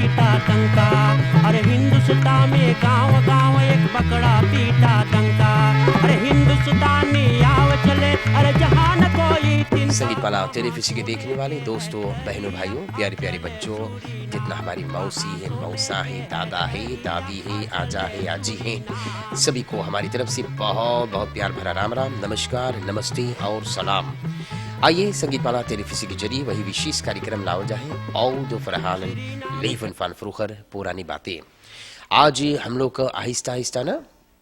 पीटा डंका। अरे हिंदुस्तान में गांव गांव एक बकरा पीटा डंका। अरे हिंदुस्तानी आव चले, अरे जहां न कोई तीन। संगीत माला टेलीविजन के देखने वाले दोस्तों, बहनों, भाइयों, प्यारे प्यारे बच्चों, जितना हमारी मौसी है, मौसा है, दादा है, दादी है, आजा है, आजी है, सभी को हमारी तरफ से बहुत बहुत प्यार भरा राम राम, नमस्कार, नमस्ते और सलाम। आइए संगीत माला टेलीविजन के जरिए वही विशेष कार्यक्रम लाओ जाए और दो फरहालन लेवन फन फ्रुखर पुरानी बातें। आज हम लोग आहिस्ता आहिस्ता ना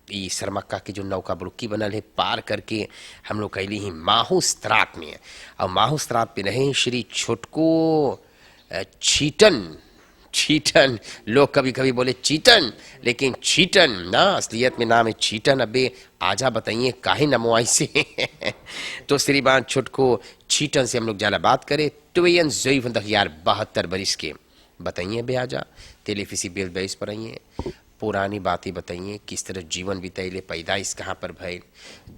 ई सरमक्का की जो नौका बुड़की बनल है पार करके हम लोग कैली ही माहूस्त्रात में। और माहूस्त्रात पे रहे श्री छोटको छीटन। छीटन लोग कभी कभी बोले चीटन, लेकिन छीटन ना असलियत में नाम है छीटन। अबे आजा बताइए काहे नमवाई से तो श्रीमान छोटको छीटन से हम लोग ज्यादा बात करें तो ये 72 बरिस के बताइए बे आजा टेलीफिसी बेल बेस पर आइए, पुरानी बातें बताइए, किस तरह जीवन बिताइले, पैदाइश कहाँ पर भय,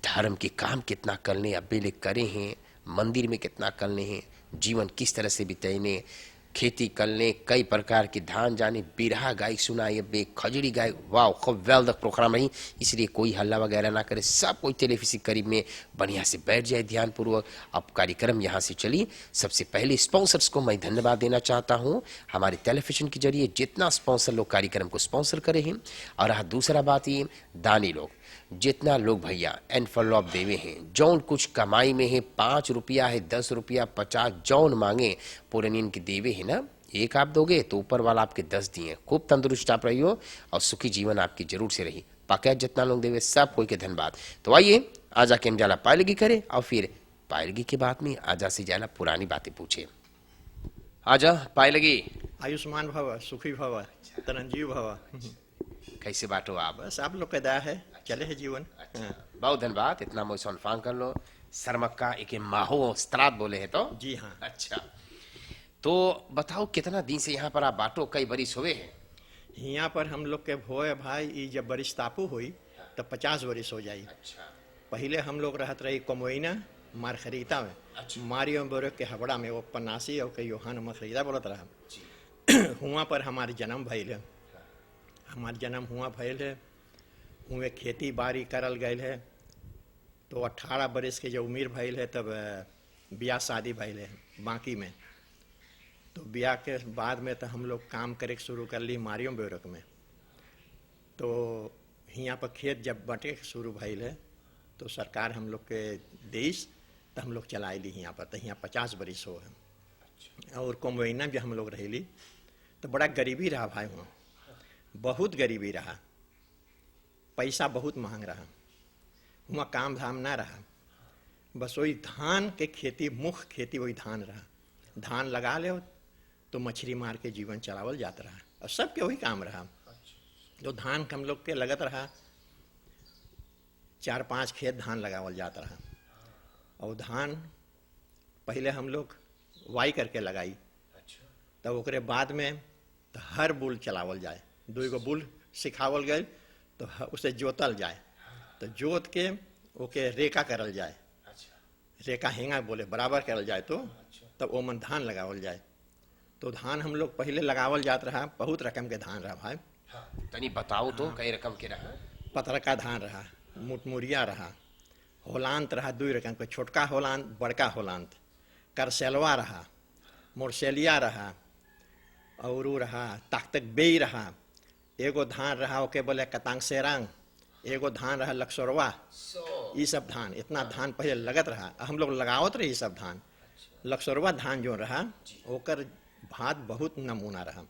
धर्म के काम कितना करने अब्बे ले करे हैं, मंदिर में कितना करने हैं, जीवन किस तरह से बिताइने, खेती करने, कई प्रकार के धान जाने, बिरहा गाय सुनाई अब्बे, खजड़ी गाय। वाह खूब वेल तक प्रोग्राम रही, इसलिए कोई हल्ला वगैरह ना करे, सब कोई टेलीविजन करीब में बढ़िया से बैठ जाए ध्यानपूर्वक। अब कार्यक्रम यहाँ से चली। सबसे पहले स्पॉन्सर्स को मैं धन्यवाद देना चाहता हूँ, हमारे टेलीविजन के जरिए जितना स्पॉन्सर लोग कार्यक्रम को स्पॉन्सर करे हैं। और रहा दूसरा बात ये, दानी लोग जितना लोग भैया एनफॉलोप देवे हैं, जौन कुछ कमाई में है, 5 रुपया है, 10 रुपया, 50 जौन मांगे पुरानी के देवे है ना, एक आप दोगे तो ऊपर वाला आपके 10 दिए। खूब तंदुरुस्त आप रहियो और सुखी जीवन आपकी जरूर से रही। पाकैत जितना लोग देवे सब कोई के धन्यवाद। तो आइए आजा के हम जाला पायलगी करे और फिर पायलगी के बाद में आजा से जाला पुरानी बातें पूछे। आजा पायलगी। आयुष्मान भव, सुखी भव, तरंजीव भव। कैसे बाटो आप? बस आप लोग का दया है, चले है जीवन। बहुत धन्यवाद, इतना मुझे फांग कर लो। सरमक्का एक माहो स्त्रात बोले हैं तो? जी हाँ। अच्छा, तो बताओ कितना दिन से यहाँ पर आप बाटो, कई बरिस हुए हैं? यहाँ पर हम लोग के भोए भाई ई जब बरिस तापू हुई तब 50 बरिस हो जाई। अच्छा, पहले हम लोग रहत रही कमोइना मार खरीदा में। अच्छा। मारियो बोरे के हबड़ा में वो पन्नासी और के योहान में खरीदा बोलत रहा। हुआ पर हमारे जन्म भइल है, हमार जन्म हुआ भइल है, हुए खेती बाड़ी करल गए है। तो 18 बरिस के जब उम्र भइल है तब ब्याह शादी भइल है बाकी में। तो ब्याह के बाद में तो हम लोग काम करे शुरू कर ली मारियो ब्यूरक में। तो यहाँ पर खेत जब बटे शुरू भइल है तो सरकार हम लोग के देश तो हम लोग चलाई ली यहाँ पर। तो यहाँ 50 बरिस हो है। और कोमैना भी हम लोग रही तो बड़ा गरीबी रहा भाई, वहाँ बहुत गरीबी रहा, पैसा बहुत महंग रहा, वहाँ काम धाम ना रहा, बस वही धान के खेती, मुख्य खेती वही धान रहा। धान लगा ले तो मछली मार के जीवन चलावल जाता रहा और सबके वही काम रहा। तो धान हम लोग के लगत रहा, 4-5 खेत धान लगावल जाता रहा। और धान पहले हम लोग वाई करके लगाई, तब ओकरे बाद में तो हर बुल चलावल जाए, 2 बुल सिखावल गए तो उसे जोतल जाए, तो जोत के ओके रेखा करल जाए, रेखा हेंगा बोले बराबर करल जाए तो तब ओमन धान लगावल जाए। तो धान हम लोग पहले लगावल जात रहा, बहुत रकम के धान रहा भाई। तनी बताओ तो कई रकम के रहा? पतरका धान रहा, मुटमुरिया रहा, होलांत रहा 2 रकम के, छोटका होलांत, बड़का होलांत, करसेलवा रहा, मोरसेलिया रहा, और रहा ताकतक बेई रहा, एगो धान रहा ओके बोले कतांग सेरांग, एगो धान रहा लक्सोरवा। ये सब धान, इतना धान पहले लगत रहा, हम लोग लगावत रहे ये सब धान। लक्सोरवा धान जो रहा ओकर भात बहुत नमूना रहा,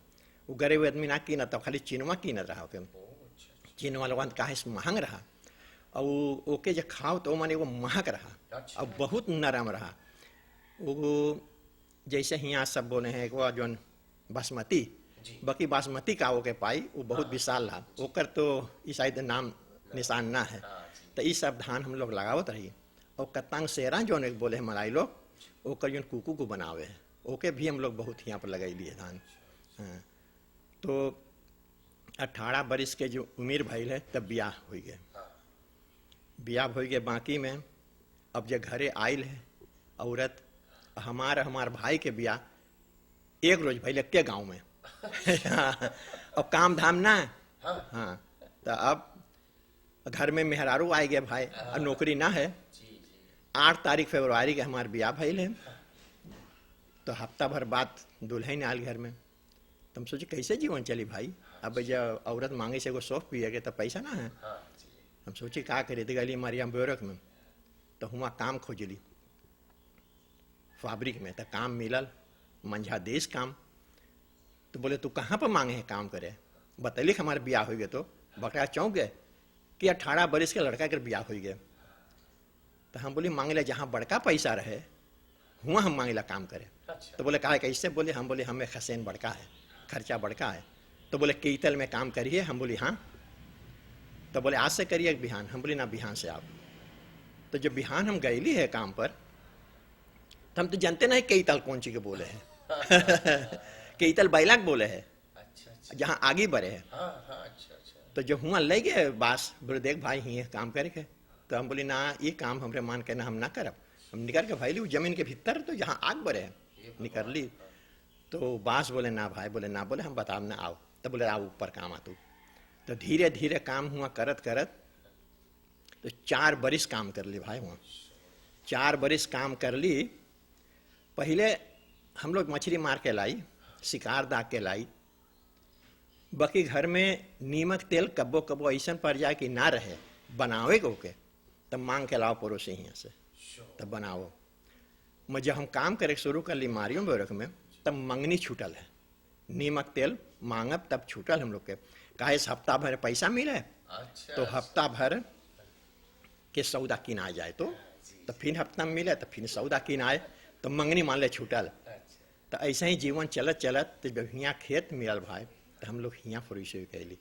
वो गरीब आदमी ना कीनत, तो खाली चीनवा कीनत रहा ओके। चीनवा लोगन काहे से महंग रहा, और ओके जो खाओ तो माने वो महक रहा और बहुत नरम रहा। वो जैसे यहाँ सब बोले हैं वो जो बासमती, बाकी बासमती का ओके पाई वो बहुत विशाल रहा, ओकर तो इस शायद नाम निशान ना है। तो ये सब धान हम लोग लगावत रही। और कतांग सेरा जो बोले हैं मलाई लोग, ओकर जो कुकू को बनावे है ओके भी हम लोग बहुत यहाँ पर लगाई लिए धान। हाँ, तो 18 बरिस के जो उम्र भइल है तब ब्याह हो गए। ब्याह हो गए बाकी में अब जब घरे आयल है औरत, हमार भाई के ब्याह एक रोज भइल के गाँव में। अब काम धाम ना है। हाँ, तो अब घर में मेहरारू आ गए भाई और नौकरी ना है। 8 तारीख फरवरी के हमारे ब्याह भइल है, तो हफ्ता भर बाद दुल्हन आयल घर में। तो हम सोचे कैसे जीवन चली भाई, अब जब औरत मांगे से एगो सौंफ पिएगे तो पैसा ना है। हम सोचे का करे, तो गली मरियम ब्योरक में, तो हुआ काम खोजली फैब्रिक में, तो काम मिलल मंझा देश काम। तो बोले तू कहाँ पर मांगे है काम करे, बतैली हमारे ब्याह हो गए। तो बकरा चौंक गए कि 18 बरस के लड़का के ब्याह हो गए। तो हम बोले मांगे जहाँ बड़का पैसा रहे हुआ हम मांगे काम करे। तो बोले कहा कैसे, बोले हम बोले हमें खसेन बड़का है, खर्चा बड़का है। तो बोले कीतल में काम करिए, हम बोले हाँ। तो बोले आज से करिए बिहान, हम बोले ना बिहान से आप। तो जब बिहान हम गईली है काम पर, तो हम तो जानते नहीं कीतल कौन ची के बोले है। कीतल बैलाक बोले है, जहाँ आगे बढ़े है। तो जब हुआ ले गए बास, बोले देख भाई ही काम करे के। तो हम बोले ना ये काम हमरे मान के ना हम ना करब, हम निकल के भाई ली जमीन के भीतर, तो जहाँ आग बढ़े है निकल ली। तो बास बोले ना भाई, बोले ना, बोले हम बताब ना आओ। तो बोले आओ ऊपर काम आ तू। तो धीरे धीरे काम हुआ करत करत, तो 4 बरिस काम कर ली भाई हुआ। 4 बरिस काम कर ली। पहले हम लोग मछली मार के लाई, शिकार दाग के लाई, बाकी घर में नीमक तेल कब्बो कब्बो ऐसा पड़ जाए कि ना रहे बनावे को के, तब मांग के लाओ पड़ोसी यहाँ से, तब बनाओ। मैं जब हम काम करे शुरू कर ली मारियों बेरक में, तब मंगनी छूटल है, नीमक तेल मांगब तब छूटल हम लोग के। काहे से हफ्ता भर पैसा मिले, तो हफ्ता भर के सौदा किना जाए, तो फिर हफ्ता में मिले तो फिर सौदा किनाए, तो मंगनी मान ले छूटल। तो ऐसे ही जीवन चलत चलत, तो जब हियाँ खेत मिलल भाई, तो हम लोग हियाँ फुरुश कैली।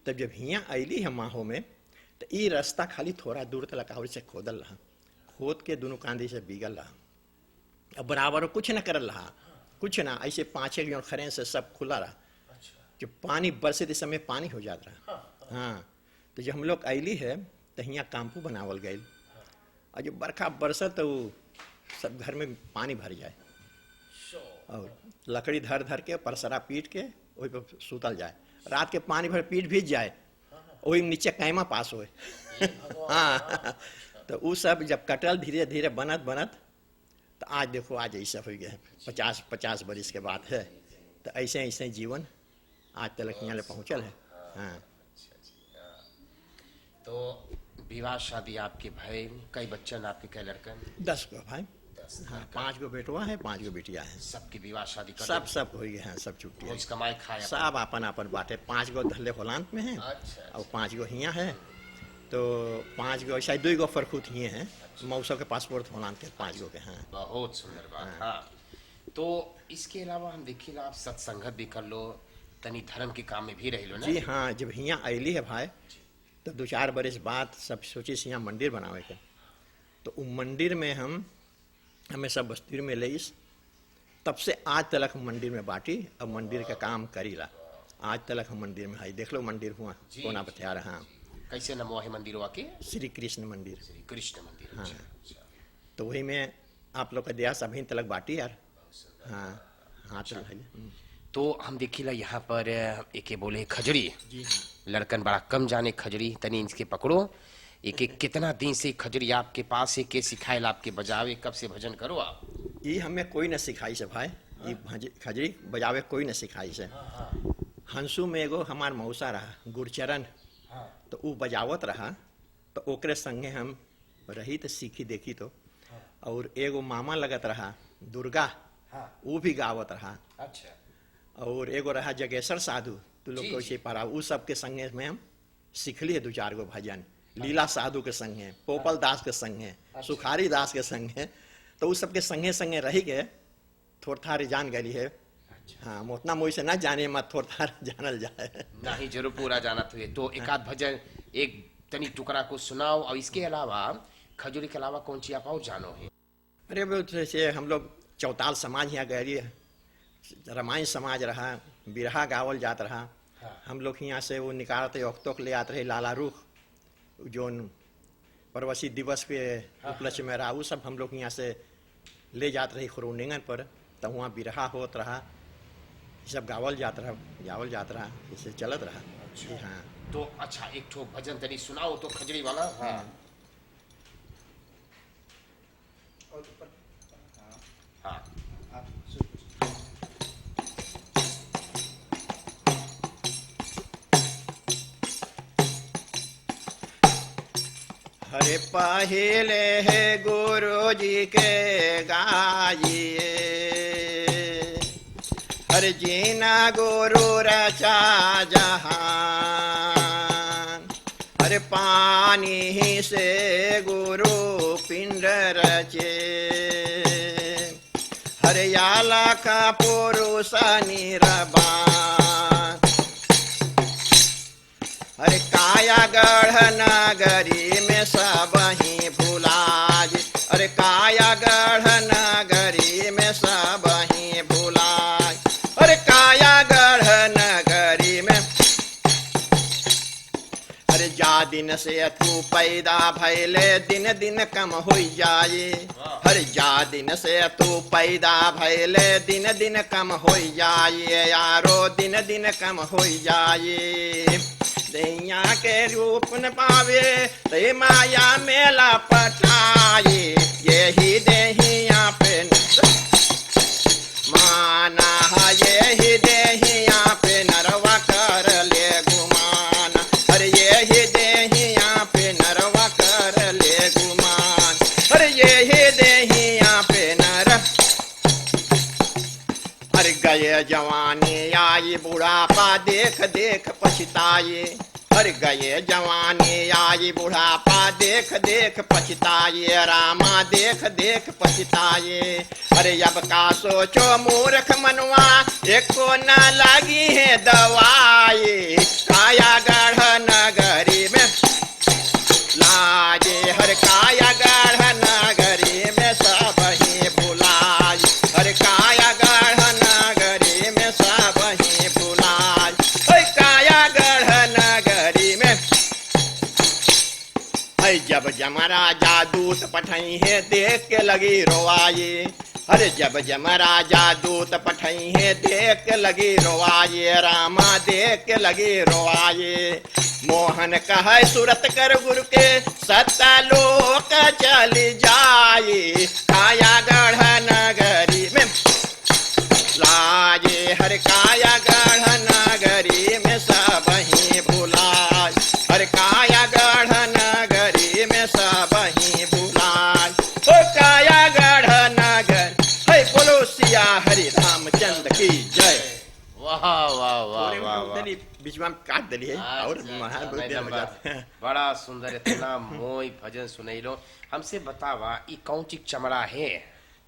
तब जब हियाँ अली है माहो में, तो ये रास्ता खाली थोड़ा दूर तक और से खोदल रहा, खोद के दोनों कांधे से बीगल रहा। अब बराबर कुछ न करल रहा, कुछ ना, ऐसे 5-6 जन खरे से सब खुला रहा। जब पानी बरसे तो समय पानी हो जाता रहा। हाँ, तो जब हम लोग अली है तो हियाँ कामपू बनावल गई, और जब बरखा बरसत तो सब घर में पानी भर जाए, और लकड़ी धर धर के परसरा पीट के वही पर सुतल जाए। रात के पानी भर पीठ भीज जाए, वही नीचे कैमा पास होए। हाँ, तो वो सब जब कटल धीरे धीरे बनत बनत, तो आज देखो आज ऐसा हो गया है। 50 बरिस के बाद है, तो ऐसे ऐसे जीवन आज तक यहाँ ले पहुँचल है। हाँ, तो विवाह शादी आपके भाई, कई बच्चन आपके, कई लड़कन? 10 को भाई। हाँ, 5 गो बेटवा है, 5 गो बेटिया है। सबकी विवाह शादी कर सब हो गए हैं, सब छुट्टी रोज कमाए खाए सब अपन अपन बाटे। 5 गो धल्ले होलांत में है, और 5 गो हियाँ है। तो 5 गो शायद 2 गो फरखुत हिए हैं, मौसा के पासपोर्ट होलांत के 5 गो के हैं। बहुत सुंदर बात। हाँ, तो इसके अलावा हम देखिए आप सत्संगत भी कर लो, तनी धर्म के काम में भी रह लो ना। जी हाँ, जब हियाँ अली है भाई, तो 2-4 बरिस बाद सब सोचे से यहाँ मंदिर बनावे के। तो वो मंदिर में हमें सब बस्ती में लईस, तब से आज तक हम मंदिर में बाटी, अब मंदिर का काम करीला। आज तक हम मंदिर में है, देख लो मंदिर हुआ कोना बतिया रहा। हाँ, कैसे नमो है मंदिर के? श्री कृष्ण मंदिर। श्री कृष्ण मंदिर। हाँ, तो वही में आप लोग का दिया सभी तलक बाटी यार। हाँ हाँ, चल भाई। तो हम देखिला यहाँ पर एक बोले खजड़ी, जी लड़कन बड़ा कम जाने खजड़ी, तनी इनके पकड़ो। एक कितना दिन से खजड़ी आपके पास है, के सिखाए आपके बजावे, कब से भजन करो आप? ये हमें कोई न सिखाई से भाई, ये खजड़ी बजावे कोई न सिखाई से। हंसू में एगो हमार मौसा रहा गुरचरण, तो वो बजावत रहा, तो ओकरे संगे हम रही तो सीखी देखी। तो और एगो मामा लगत रहा दुर्गा, वो भी गावत रहा। अच्छा। और एगो रहा जगेश्वर साधु, तो लोग को से पढ़ा, उस सब के संगे में हम सीखली है 2-4 गो भजन। लीला साधु के संग है, पोपल दास के संग है, सुखारी दास के संग है। तो उस सब के संगे संगे रही गए, थोड़ा थार जान गई है। हाँ, मोतना मोई से ना जाने मत, थोड़ा थार जानल जाए ना ही जरूर पूरा जाना तो एक आध भजन, एक तनी टुकड़ा को सुनाओ। और इसके अलावा खजूरी के अलावा कौन सी आप और जानो है? अरे जैसे हम लोग चौताल समाज यहाँ गए, रामायण समाज रहा, बिरहा गावल जात रहा। हम लोग यहाँ से वो निकालते वक्तों ले आते रहे, लाला रुख जोन प्रवासी दिवस के उपलक्ष्य में रहा, वो सब हम लोग यहाँ से ले जाते रहे खुरुनिंगन पर। तब वहाँ बिरहा होत रहा, ये सब गावल जात रहा इसे चलत रहा। जी हाँ। तो अच्छा एक ठो भजन तनी सुनाओ तो खजड़ी वाला। हाँ हाँ हरे पहले है गुरु जी के गाइए, हर जीना गुरु रचा जहान, हर पानी ही से गुरु पिंड रचे, हर याला का पुरुष निरबान, अरे काया गढ़ नगरी में सब ही भुलाज, अरे काया गढ़ नगरी में सब ही भुलाज, अरे काया गढ़ नगरी में, अरे जा दिन से तू पैदा भैले दिन दिन कम हो जाए, हर जा दिन से तू पैदा भैले दिन दिन कम हो जाए, यारो दिन दिन कम हो जाए, दैया के रूप न पावे ते माया मेला पटाए, यही देहिया पे माना है, यही देहिया पे नरवा कर ले गुमाना, अरे यही देहिया पे नरवा कर ले गुमान, अरे यही देहिया पे नर, अरे गए जवानी आई बुढ़ापा देख देख पछताए, अरे गए जवानी आई बुढ़ापा देख देख पछताए, रामा देख देख पछताए, अरे अब का सोचो मूर्ख मनवा एको न लगी है दवाई, काया गढ़ नगरी में लाजे, हर काया गढ़ नगरी में सब ही भुलाए, हर काया गढ़ नगरी में सब ही भुलाए, काया गढ़ नगरी में, जब जमराजा दूत पठई है देख के लगी रोआए, अरे जब जमराजा दूत पठई है देख के लगी रोआए, रामा देख के लगी रोआए, मोहन कहे सूरत कर गुरु के सत्ता लोक चली जाए, काया गढ़ नगरी में लाजे, हर काया गढ़ नगरी में सब ही भुलाए, हर काया गढ़ नगरी में सब ही भुलाए, ओ काया गढ़ नगर, है बोलो सिया हरि रामचंद्र की जय। वाह वाह वाह वाह वाह, बीच में काट दिली है और बड़ा सुंदर इतना मोई भजन सुनैलो। हमसे बतावा ई कौन चीज चमड़ा है?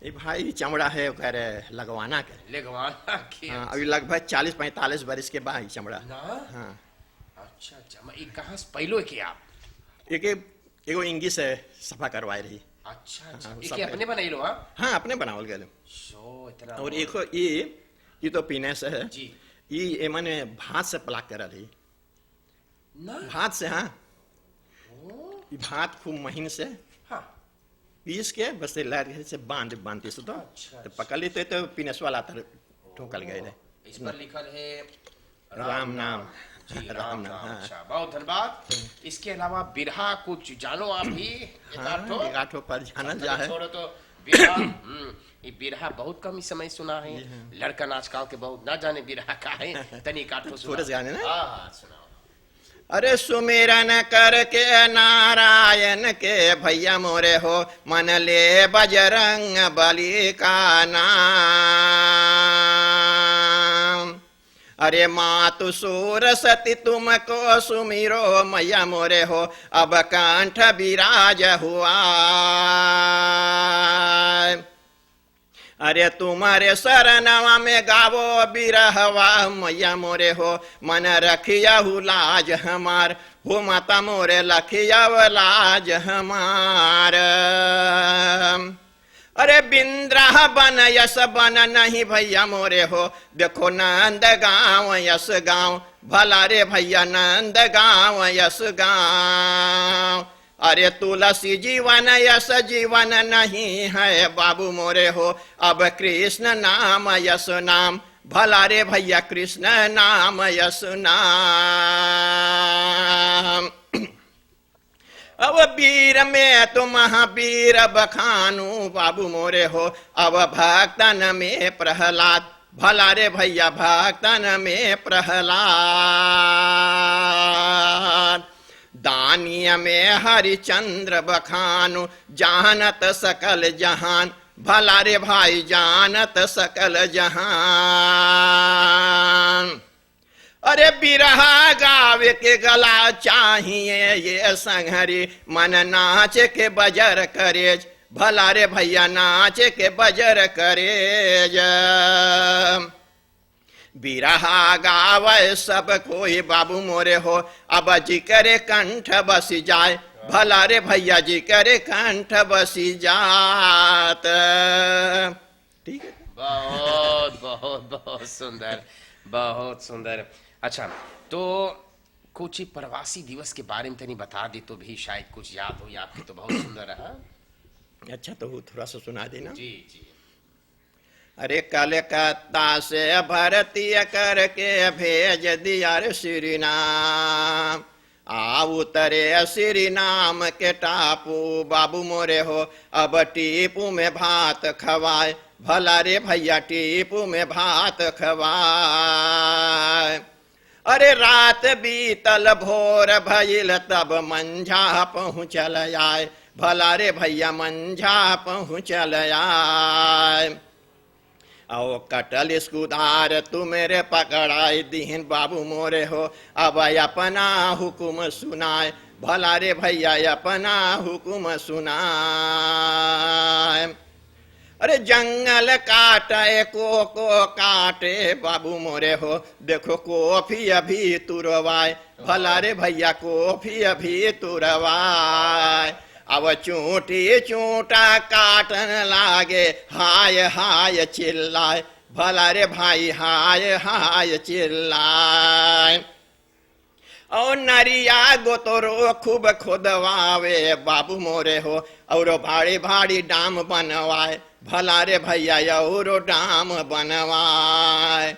ये भाई चमड़ा है ओकर लगवाना के, लगवाना के। हाँ, अभी लगभग 40-45 बरस के बाद चमड़ा। ना? हाँ। अच्छा अच्छा, ये कहाँ से पहलो के आप? एक एगो इंगी से सफा करवाए रही। अच्छा अच्छा, हाँ, ये अपने बनाई लो? हाँ अपने बनावल गए। इतना और एक ये तो पीने से है जी, ये मैंने भात से पलाक कर रही ना? भात से। हाँ ये भात खूब महीन से हाँ पीस के बस लहर से बांधते से तो अच्छा, तो पकड़ लेते तो पीनेस वाला था ठोकल गए थे। इस पर लिखल है राम नाम। जी, राम नाम। हाँ। अच्छा, बहुत धन्यवाद। इसके अलावा बिरहा कुछ जानो आप भी? एकाठो पर जानल जा है। छोड़ो तो बिरहा। ये बिरहा बहुत कम ही समय सुना है। लड़कन आजकल के बहुत ना जाने बिरहा का है। तनी काठो थोड़े से गाने ना। हाँ सुनाओ। अरे सुमिरन करके नारायण के भैया मोरे हो, मन ले बजरंग बली का नाम। अरे मातु सूर सती तुमको सुमिरो मैया मोरे हो, अब कंठ विराज हुआ। अरे तुम्हारे शरणवा में गावो बिरहवा मैया मोरे हो, मन रखिया लाज हमार हो माता मोरे लखिया लाज हमार। अरे बिंद्राह बन यस बन नहीं भैया मोरे हो, देखो नंद गाँव यस गाँव भला रे भैया नंद गाँव यस गाँव। अरे तुलसी जीवन यस जीवन नहीं है बाबू मोरे हो, अब कृष्ण नाम यस नाम भला रे भैया कृष्ण नाम यश नाम। अब वीर में तो महावीर बखानू बाबू मोरे हो, अब भक्तन में प्रहलाद, भला रे भैया भक्तन में प्रहलाद। दानिय में हरिचंद्र बखानु, जानत सकल जहान, भला रे भाई जानत सकल जहान। अरे बिरहा गावे के गला चाहिए ये संहरी, मन नाच के बजर करेज, भला रे भैया नाच के बजर करेज। बिरहा गावे सब कोई बाबू मोरे हो, अब जी करे कंठ बसी जाए, भला रे भैया जी करे कंठ बसी जात। ठीक है, बहुत बहुत बहुत सुंदर, बहुत सुंदर। अच्छा, तो कुछ प्रवासी दिवस के बारे में तनी बता दे तो भी शायद कुछ याद हो, या आपके तो बहुत सुंदर रहा। अच्छा तो थोड़ा सा सुना देना। जी जी। अरे कलकत्ता से भारतीय करके भेज दिया रे श्री नाम, आ उतरे श्री नाम के टापू बाबू मोरे हो, अब टीपू में भात खवाए, भला रे भैया टीपू में भात खवाए। अरे रात बीतल भोर भइल तब मंझा पहुँचल आए, भला रे भैया मंझा पहुँचल आए। आओ कटल स्कूदार तू मेरे पकड़ाई दीन बाबू मोरे हो, अब अपना हुकुम सुनाए, भला रे भैया अपना हुकुम सुनाए। अरे जंगल काटे को काटे बाबू मोरे हो, देखो कॉफी अभी तुरवाए, भला रे भैया कॉफी अभी तुरवाए। अब चूंटी चूंटा काटन लागे, हाय हाय चिल्लाए, भला रे भाई हाय हाय चिल्लाए। और नरिया गोतरो खूब खुदवावे बाबू मोरे हो, और भाड़ी भाड़ी डाम बनवाए, भला रे भैया और डाम बनवाए।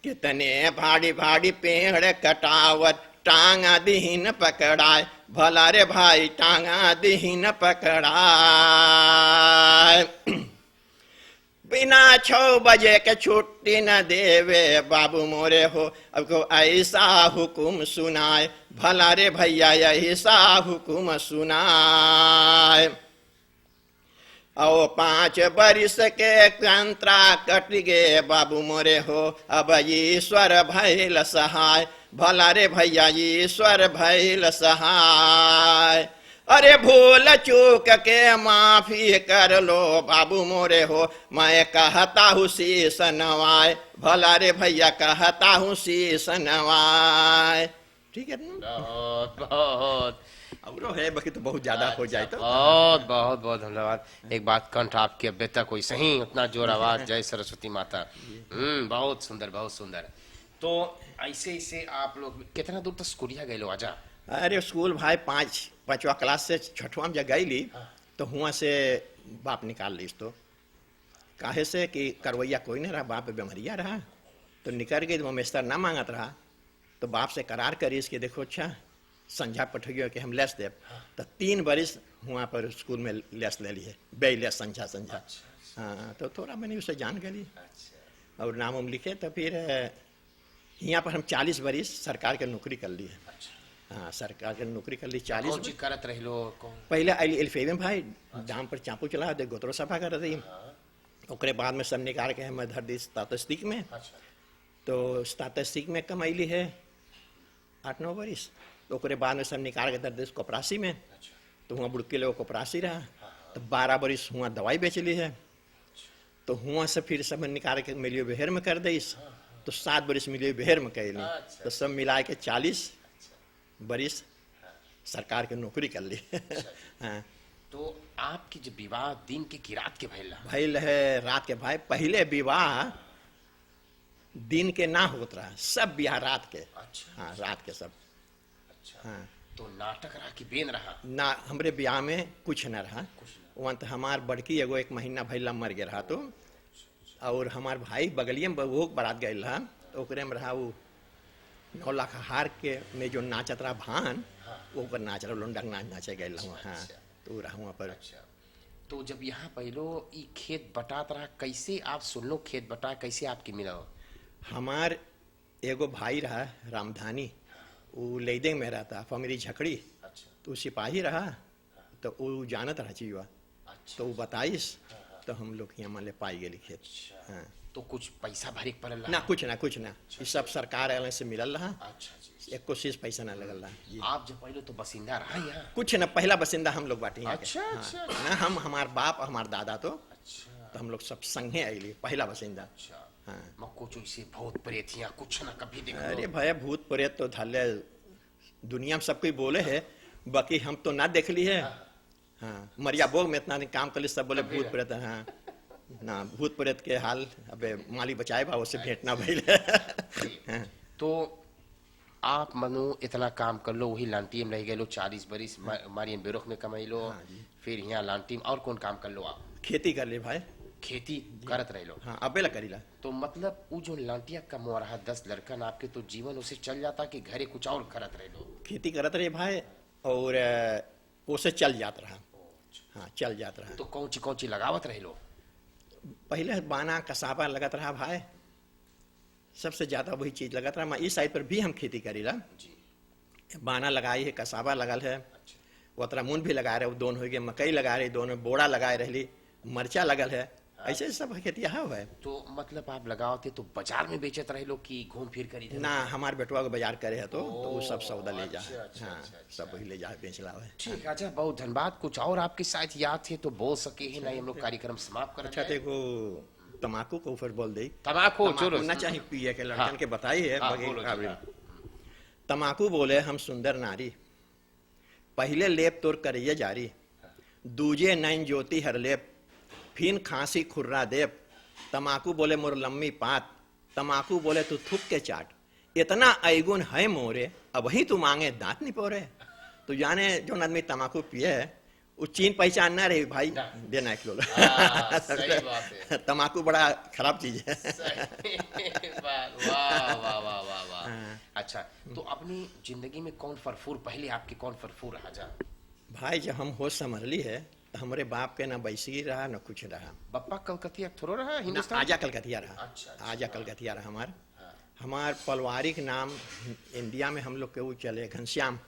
कितने भाड़ी भाड़ी पेड़ कटावत, टांगा दीन पकड़ाए, भला रे भाई टांगा दीन पकड़ाए। बिना 6 बजे के छुट्टी न देवे बाबू मोरे हो, अब को ऐसा हुकुम सुनाए, भला रे भैया ऐसा हुकुम सुनाए। और 5 बरिस के कंत्रा कट गए बाबू मोरे हो, अब ईश्वर भैल सहाय, भला रे भैया ईश्वर भैल सहाय। अरे भूल चूक के माफी कर लो बाबू मोरे हो, मैं कहता हूँ शीश नवाए, भला रे भैया कहता हूँ शीश नवाए। ठीक है ना? बहुत बहुत और है बाकी तो बहुत ज्यादा हो जाए तो बहुत बहुत बहुत धन्यवाद। एक बात, कंठ आपके अब तक कोई सही उतना जोर आवाज, जय सरस्वती माता। बहुत सुंदर, बहुत सुंदर। तो ऐसे ऐसे आप लोग कितना दूर तक स्कूलिया गए लो आजा? अरे स्कूल भाई 5वां क्लास से 6वां में जब गई ली, तो हुआ से बाप निकाल ली। तो काहे से कि करवैया कोई नहीं रहा, बाप बेमरिया रहा, तो निकल गई। तो मेस्तर ना मांगत रहा, तो बाप से करार करीस कि देखो अच्छा संझा पठियो कि हम लेस दे। तो 3 बरिस हुआ पर स्कूल में लेस ले लिए, बे लेस संझा संझा। हाँ, तो थोड़ा मैंने उसे जान गली और नाम उम लिखे। तो फिर यहाँ पर हम 40 बरिस सरकार के नौकरी कर ली है। हाँ, सरकार के नौकरी कर ली 40 करत रह लो। पहले एलफेवे में भाई दाम पर चापू चला दे, गोतरो सफा कर रही। ओकरे बाद में सब निकाल के हम धर दी स्टैटिस्टिक में। तो स्टैटिस्टिक में कमैली है 8-9 बरिस। तो ओकरे बाद में सब निकाल के धर दी कोपरासी में। तो हुआ बुड़के लोग कोपरासी रहा। तो 12 बरिस हुआ दवाई बेच ली है। तो हुआ से फिर सब निकाल के मिलियो बिहार में कर दईस। तो 7 बरिस मिलियो बिहार में कैली। तो सब मिला के 40 बरिस सरकार के नौकरी कर ली। हाँ। तो आपकी जो विवाह दिन के कि रात के भइल है रात के भाई। पहले विवाह दिन के ना होत रहा, सब ब्याह रात के। अच्छा। हाँ, रात के सब। अच्छा। हाँ। तो नाटक रहा कि बेन रहा? ना, हमरे ब्याह में कुछ न रहा। वहाँ तो हमार बड़की एगो 1 महीना भैला मर गया रहा। तो और हमार भाई बगलिए में वो बारात गए रहा, ओकरे में रहा वो 9 लाख हार के में जो नाचत रहा भान, वो पर नाच रहा लोंडा नाचे गए रहा। हाँ, तो रहा वहाँ पर। तो जब यहाँ पहलो ई खेत बटात रहा, कैसे आप सुन लो खेत बटा कैसे आपके मिला? हमार एगो भाई रहा रामधानी, वो लेदे में रहता फमेरी झकड़ी, तो सिपाही रहा, तो वो जानत रहा चीज़, तो वो बताइस, तो हम लोग यहाँ मान ले पाई गए खेत। हाँ, तो कुछ पैसा भरे के पड़ल ना कुछ ना, ये सब सरकार वाले से मिलल रहा, अच्छा जी। एक कोशिश पैसा ना लगल रहा जी। आप जब पहले तो बसिंदा रहा यहाँ? कुछ ना, पहला बसिंदा हम लोग बाटे यहाँ के। अच्छा, हाँ, अच्छा, ना हम हमार बाप हमार दादा तो अच्छा हम लोग सब संगे आइली पहला बसिंदा। अच्छा। हाँ, मक्को जो इसे भूत प्रेत या कुछ ना कभी देखो? अरे भैया भूत प्रेत तो धले दुनिया में सब कोई बोले है, बाकी हम तो ना देख ली है। हाँ, मरिया बोग में इतना काम कर ली, सब बोले भूत प्रेत। हाँ ना, भूत प्रेत के हाल अबे माली बचाए बा, उससे भेंट ना भइल। हाँ, तो आप मनो इतना काम कर लो, वही लांटी में रह गए लो 40 बरिस, मारियन बेरोख में कमाई लो, फिर यहाँ लांटी में और कौन काम कर लो आप? खेती कर ली भाई, खेती करत रह लो। हाँ अबे ला करीला। तो मतलब वो जो लांटिया कमवा रहा 10 लड़कन आपके, तो जीवन उसे चल जाता कि घरे कुछ और करत रह लो? खेती करत रहे भाई, और उसे चल जात रहा। हाँ, चल जात रहा। तो कौन ची लगावत रह लो? पहले बाना कसाबा लगत रहा भाई, सबसे ज्यादा वही चीज लगत रहा। मैं इस साइड पर भी हम खेती करीला जी। बाना लगाई है, कसाबा लगल है, वतरा मून भी लगा रहे, वो दोनों हो गए, मकई लगा रहे, दोनों बोड़ा लगाए रहली, मरचा लगल है, ऐसे सब खेती यहाँ है। तो मतलब आप लगावते तो बाजार में बेचत रहे लो कि घूम फिर कर इधर? ना, हमार बेटवा को बाजार करे है तो वो सब सौदा ले जा। अच्छा, हाँ, सब वही ले जा बेच लावे। ठीक, अच्छा, बहुत धन्यवाद। कुछ और आपके साथ याद थे तो बोल सके ही नहीं, हम लोग कार्यक्रम समाप्त कर। अच्छा, देखो तमाकू को फिर बोल दे, तम्बाकू चलो ना चाहिए पिए के लड़कन के बताई है। हाँ, बगे बोलो जी, काबिल। हाँ। तमाकू बोले हम सुंदर नारी, पहले लेप तोर करिए जारी, दूजे नैन ज्योति हर लेप, फिन खांसी खुर्रा देप। तमाकू बोले मोर लम्मी पात, तमाकू बोले तू थुक के चाट, इतना ऐगुन है मोरे, अब ही तू मांगे दांत नहीं पोरे। तो जाने जो आदमी तमाकू पिए है, वो चीन पहचान ना रही भाई, देना एक लोग। सही बात है। तमाकू बड़ा खराब चीज है। वाह वाह वाह वाह वाह। अच्छा, तो अपनी जिंदगी में कौन फरफूर, पहले आपके कौन फरफूर रहा जा? भाई जब हम होश संभली है, तो हमारे बाप के ना बैसी रहा ना कुछ रहा, बप्पा कलकतिया थोड़ा रहा ना हिंदुस्तान? आजा कलकतिया रहा। अच्छा, अच्छा। आजा कलकतिया रहा हमार पारिवारिक नाम इंडिया में हम लोग के वो चले घनश्याम,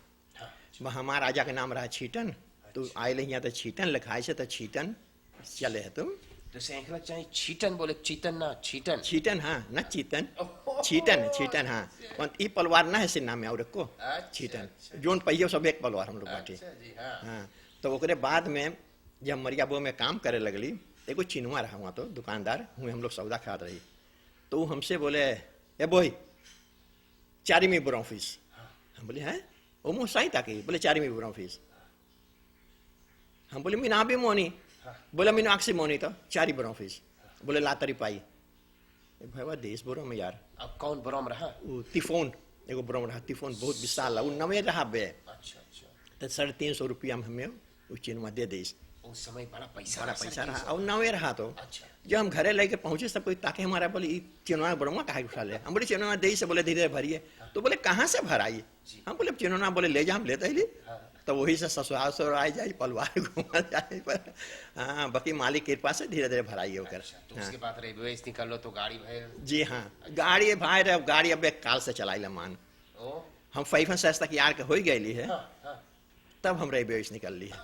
हमार आजा के नाम रहा छीटन। तो आए यहाँ तो छीटन लिखाए से, तो छीटन चले है तुम। तो सैकड़ा चाहे छीटन बोले, चीतन ना छीटन? छीटन, हाँ ना चीतन, छीटन हाँ। और ई पलवार ना है से नाम है और को छीटन, जोन पहियो सब एक पलवार हम लोग बाटे। हाँ, तो ओकरे बाद में जब मरियाबो में काम करे लगली, एगो चिनुआ रहा वहाँ, तो दुकानदार हुए, हम लोग सौदा खात रही, तो वो हमसे बोले ए बोई चारी में बुरा फीस। हम बोले हैं ओ मो साई ताकि, बोले चारी में बुरा फीस। हम बोले मीना भी मोनी, बोले मीनो आक्सी मोनी, तो चारी बुरा फीस। बोले लातरी पाई भाई देश बुरा में यार। अब कौन बरम रहा? वो तिफोन, एगो बुरा रहा तिफोन, बहुत विशाल, वो नवे रहा बे। अच्छा अच्छा। तो 350 रुपया में हमें वो चिन्हवा दे दी। उस समय बड़ा पैसा रहा, और नवे रहा। तो अच्छा। जब हम घरे लेके पहुंचे, सब कोई ताके हमारा बोले चिन्हवा बड़वा कहा उठा ले। हम बोले चिन्हवा दे से, बोले धीरे भरिए। तो बोले कहाँ से भराई? हम बोले चिन्हवा, बोले ले जा, हम लेते ही। तो वही से ससुराल से आ जाए, पलवार घुमा जाए पर। हाँ, बाकी मालिक कृपा से धीरे धीरे भराइए होकर। तो उसके बाद रेलवे निकल लो तो गाड़ी भाई? जी हाँ, गाड़ी भाई रे, गाड़ी अब एक काल से चलाई मान। हम 5 साल तक यार के हो गई है, तब हम रेलवे निकल ली है।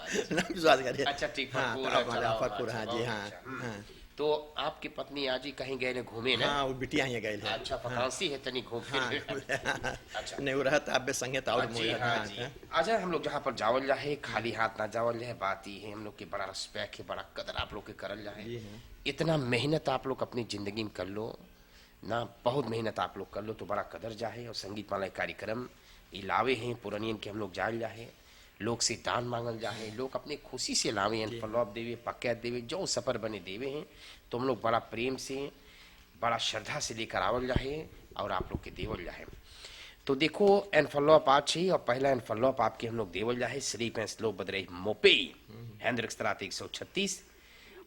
विश्वास करिए। अच्छा ठीक, फरपुर। हाँ जी हाँ। तो आपकी पत्नी आजी कहीं गए घूमे ना? हाँ, वो बिटिया यहाँ गए है। अच्छा, फकांसी है तनी घूम फिर। अच्छा, नहीं वो रहता अब संगे तो और अच्छा, हम लोग जहाँ पर जावल जाए खाली हाथ ना जावल जाए, बात ही है हम लोग के बड़ा रिस्पेक्ट है, बड़ा कदर आप लोग के करल जाए। इतना मेहनत आप लोग अपनी जिंदगी में कर लो ना, बहुत मेहनत आप लोग कर लो तो बड़ा कदर जाए। और संगीत माला कार्यक्रम इलावे हैं पुरानियन के, हम लोग जाल जाए, लोग से दान मांगल जाए, लोग अपने खुशी से लावे हैं, फलौप देवे, पकैत देवे, जो सफर बने देवे हैं, तो हम लोग बड़ा प्रेम से, बड़ा श्रद्धा से लेकर आवल जाए और आप लोग के देवल जाए। तो देखो एनफलॉप आज ही, और पहला एनफलॉप आपके हम लोग देवल जाए श्री पैंसलो बदरई मोपे हैंद्रिक्स 136।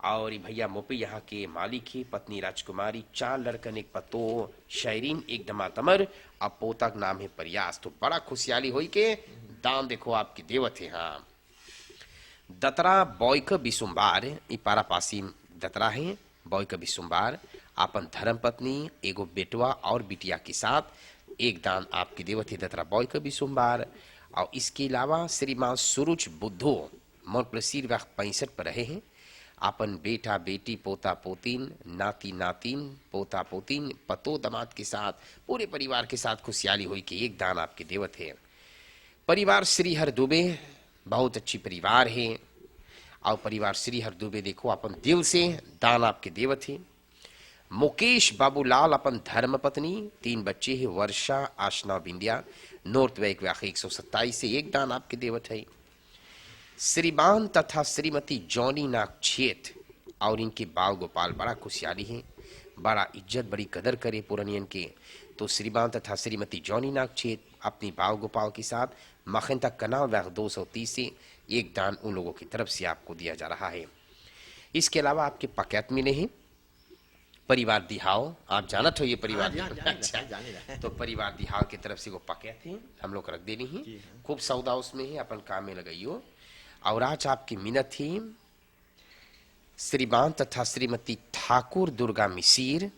और भैया मोपे यहाँ के मालिक ही, पत्नी राजकुमारी, 4 लड़कन, एक पतो शहरीन, एक दमातमर, अब पोतक नाम है प्रयास। तो बड़ा खुशहाली होई के दान देखो आपकी देवत है। हाँ, दतरा बॉयक बिसुम्बार, ई पारापासी दतरा है, बॉयक बिसुम्बार आपन धर्म पत्नी, एगो बेटवा और बिटिया के साथ एक दान आपकी देवत है दतरा बॉयक बिसुम्बार। और इसके अलावा श्रीमान सुरुच बुद्धो मोर प्रसीर वक्त 65 पर रहे हैं। अपन बेटा बेटी, पोता पोतीन, नाती नातिन, पोता पोतीन, पतो दमाद के साथ, पूरे परिवार के साथ खुशहाली हुई कि एक दान आपके देवत है। परिवार श्री हर दुबे बहुत अच्छी परिवार है। और परिवार श्री हर दुबे देखो अपन दिल से दान आपके देवत है। मुकेश बाबूलाल अपन धर्म पत्नी, 3 बच्चे हैं, वर्षा, आशना, बिंदिया, नॉर्थ वेक 127 से एक दान आपके देवत है। श्रीमान तथा श्रीमती जॉनी नागछेत और इनके बाल गोपाल बड़ा खुशहाली हैं, बड़ा इज्जत बड़ी कदर करे पुरानियन के। तो श्रीमान तथा श्रीमती जॉनी नागछेत अपनी बाल गोपाल के साथ मखनता कनाल वैक 230 से एक दान उन लोगों की तरफ से आपको दिया जा रहा है। इसके अलावा आपके पकैत मिले हैं परिवार दिहाओ, आप जानत हो ये परिवार। अच्छा, तो परिवार दिहाओ की तरफ से वो पकैत हैं, हम लोग रख देनी है, खूब सौदा उसमें है, अपन काम में लगाइयो। और आज आपकी मिन्नत थी श्रीमान तथा श्रीमती ठाकुर दुर्गा मिसिर,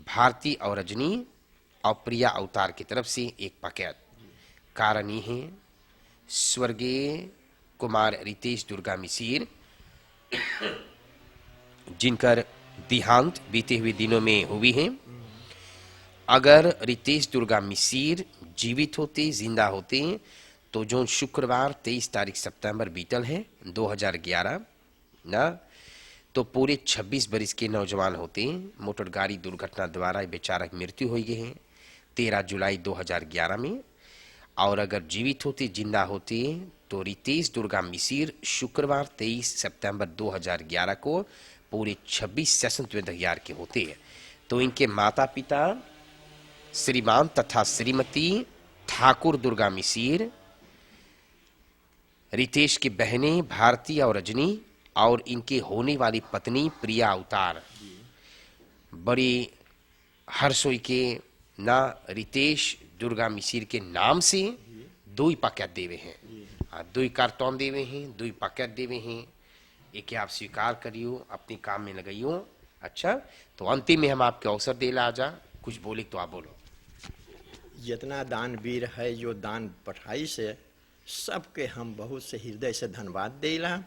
भारती और रजनी और प्रिया अवतार की तरफ से एक पकैत। कारण ये है स्वर्गीय कुमार रितेश दुर्गा मिसिर जिनकर देहांत बीते हुए दिनों में हुई है। अगर रितेश दुर्गा मिसिर जीवित होते, जिंदा होते, तो जो शुक्रवार 23 तारीख सितंबर बीतल है 2011 ना, तो पूरे 26 बरिस के नौजवान होते। मोटर गाड़ी दुर्घटना द्वारा बेचारा की मृत्यु हुई है 13 जुलाई 2011 में। और अगर जीवित होते, जिंदा होते, तो रितेश दुर्गा मिसिर शुक्रवार 23 सितंबर 2011 को पूरे 26 सेशन 2011 के होते हैं। तो इनके माता पिता श्रीमान तथा श्रीमती ठाकुर दुर्गा मिसिर, रितेश की बहनें भारती और रजनी और इनके होने वाली पत्नी प्रिया अवतार बड़ी हर्षोई के ना रितेश दुर्गा मिसिर के नाम से 2 पकैत देवे हैं, 2 कार्टन देवे हैं, 2 पकैत देवे हैं। एक आप स्वीकार करियो, अपने काम में लगाइयो। अच्छा, तो अंतिम में हम आपके अवसर दे ला जा, कुछ बोले तो आप बोलो। जितना दान वीर है जो दान पठाई से सबके हम बहुत से हृदय से धन्यवाद देला।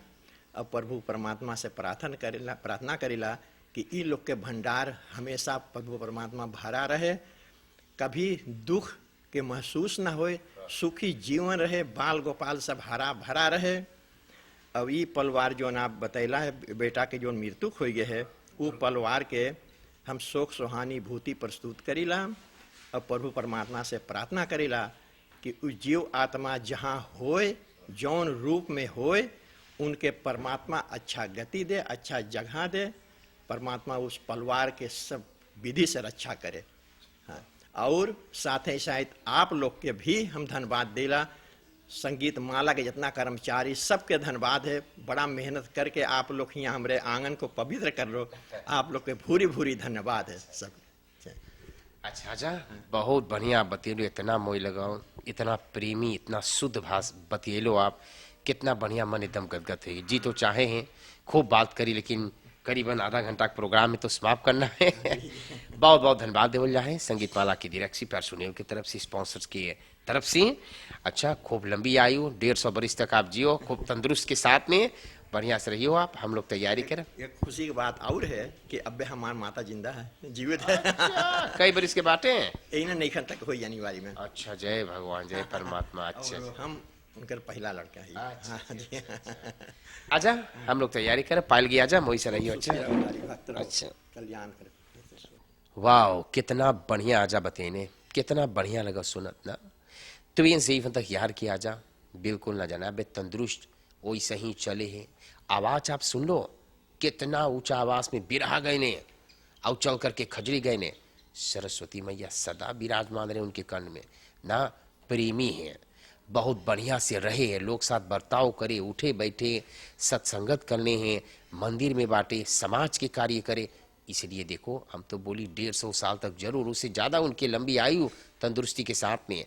और प्रभु परमात्मा से प्रार्थना करेला कि ई लोग के भंडार हमेशा प्रभु परमात्मा भरा रहे, कभी दुख के महसूस न होए, सुखी जीवन रहे, बाल गोपाल सब हरा भरा रहे। अब ई परिवार जो आप बतैला है बेटा के जो मृत्यु हो गए है, वो परिवार के हम शोक सहानुभूति प्रस्तुत करीला और प्रभु परमात्मा से प्रार्थना करेला कि उस जीव आत्मा जहाँ होए, जौन रूप में होए, उनके परमात्मा अच्छा गति दे, अच्छा जगह दे, परमात्मा उस परिवार के सब विधि से रक्षा करे। हाँ, और साथ ही साथ आप लोग के भी हम धन्यवाद देला, संगीत माला के जितना कर्मचारी सबके धन्यवाद है। बड़ा मेहनत करके आप लोग यहाँ हमारे आंगन को पवित्र कर लो, आप लोग के भूरी भूरी धन्यवाद है सब। अच्छा जा, बहुत बढ़िया बतेलो, इतना मोह लगाओ, इतना प्रेमी, इतना शुद्ध भाषा बतेलो आप, कितना बढ़िया मन एकदम गदगद है। जी तो चाहे हैं खूब बात करी, लेकिन करीबन आधा घंटा के प्रोग्राम में तो समाप्त करना है। बहुत बहुत धन्यवाद देवल जाए संगीत माला की डायरेक्सी पर्सोनेल की तरफ से, स्पॉन्सर्स की तरफ से। अच्छा, खूब लंबी आयु, 150 बरिस तक आप जियो, खूब तंदुरुस्त के साथ में बढ़िया से रहियो आप। हम लोग तैयारी करें। एक खुशी की बात और है कि अब हमारी माता जिंदा है, जीवित है। कई बरिस के बाटे हैं, यही ना नहीं तक हो जनवरी में। अच्छा, जय भगवान, जय परमात्मा। अच्छा, और हम उनका पहला लड़का है। हाँ जी। आजा, हम लोग तैयारी करें, पायल गया जा, मोई से रहियो। अच्छा अच्छा, कल्याण कर। वाह, कितना बढ़िया आजा बतेने, कितना बढ़िया लगा सुनत ना। तो ये सही तक यार की आजा बिल्कुल ना जाना, बे तंदुरुस्त वैसे ही चले हैं। आवाज आप सुन लो, कितना ऊंचा आवाज में बिरहा गए ने, और चल करके खजरी गए ने। सरस्वती मैया सदा विराजमान रहे उनके कर्ण में ना, प्रेमी हैं, बहुत बढ़िया से रहे, लोग साथ बर्ताव करे, उठे बैठे सत्संगत करने हैं, मंदिर में बांटे, समाज के कार्य करे। इसलिए देखो हम तो बोली 150 साल तक जरूर, उससे ज़्यादा उनकी लंबी आयु तंदुरुस्ती के साथ में।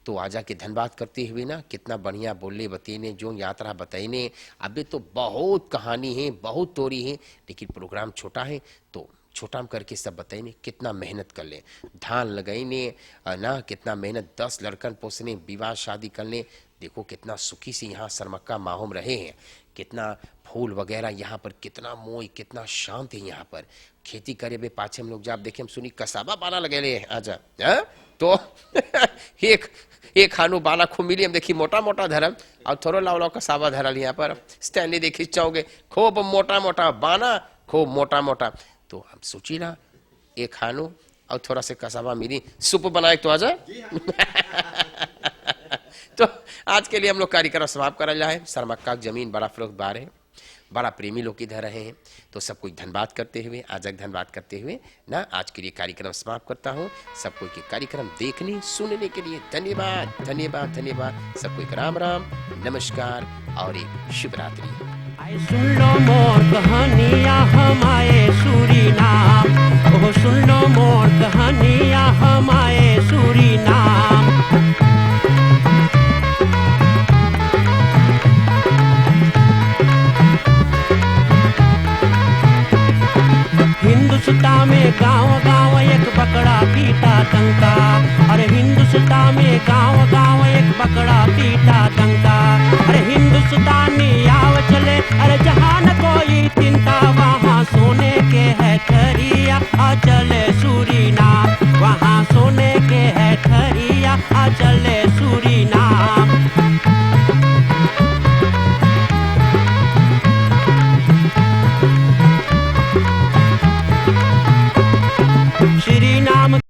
तो आजा के धन्यवाद करते हुए ना, कितना बढ़िया बोले बतेने, जो यात्रा बताइने। अभी तो बहुत कहानी है, बहुत तोरी है, लेकिन प्रोग्राम छोटा है तो छोटा करके सब बताइने। कितना मेहनत कर ले, धान लगाइने ना, कितना मेहनत, 10 लड़कन पोसने, विवाह शादी करने। देखो कितना सुखी से यहाँ सरमक्का माहौम रहे हैं, कितना फूल वगैरह यहाँ पर, कितना मोई, कितना शांत है यहाँ पर। खेती करे बे पाछे हम लोग जब देखे, हम सुनी कसाबा बाना लगे ले आजा है? तो एक खानू बाला खूब मिली, हम देखी मोटा मोटा धरल और थोड़ा लाव लाव कसाबा धरल यहाँ पर। स्टैंडली देखी चाहोगे, खूब मोटा मोटा बाना, खूब मोटा मोटा। तो हम सोची ना एक खानू और थोड़ा से कसाबा मिली, सूप बनाए तो आजा। तो आज के लिए हम लोग कार्यक्रम समाप्त कर रहा है। सरमक्का की जमीन बड़ा फरोख्तबार है, बड़ा प्रेमी लोग इधर रहे हैं। तो सबको धन्यवाद करते हुए, आजक धन्यवाद करते हुए ना आज के लिए कार्यक्रम समाप्त करता हूँ। सबको के कार्यक्रम देखने सुनने के लिए धन्यवाद धन्यवाद धन्यवाद। सबको एक राम राम, नमस्कार और एक शुभ रात्रि। आए सुन लो मोर कहानियाँ हमारे सूरीनाम, ओह सुन लो मोर कहानियाँ हमारे सूरीनाम। हिंदुस्तान में गांव गांव एक बकरा पीटा टंका, अरे हिंदुस्तान में गांव गांव एक बकरा पीटा टंका। अरे हिंदुस्तानी आव चले, अरे जहां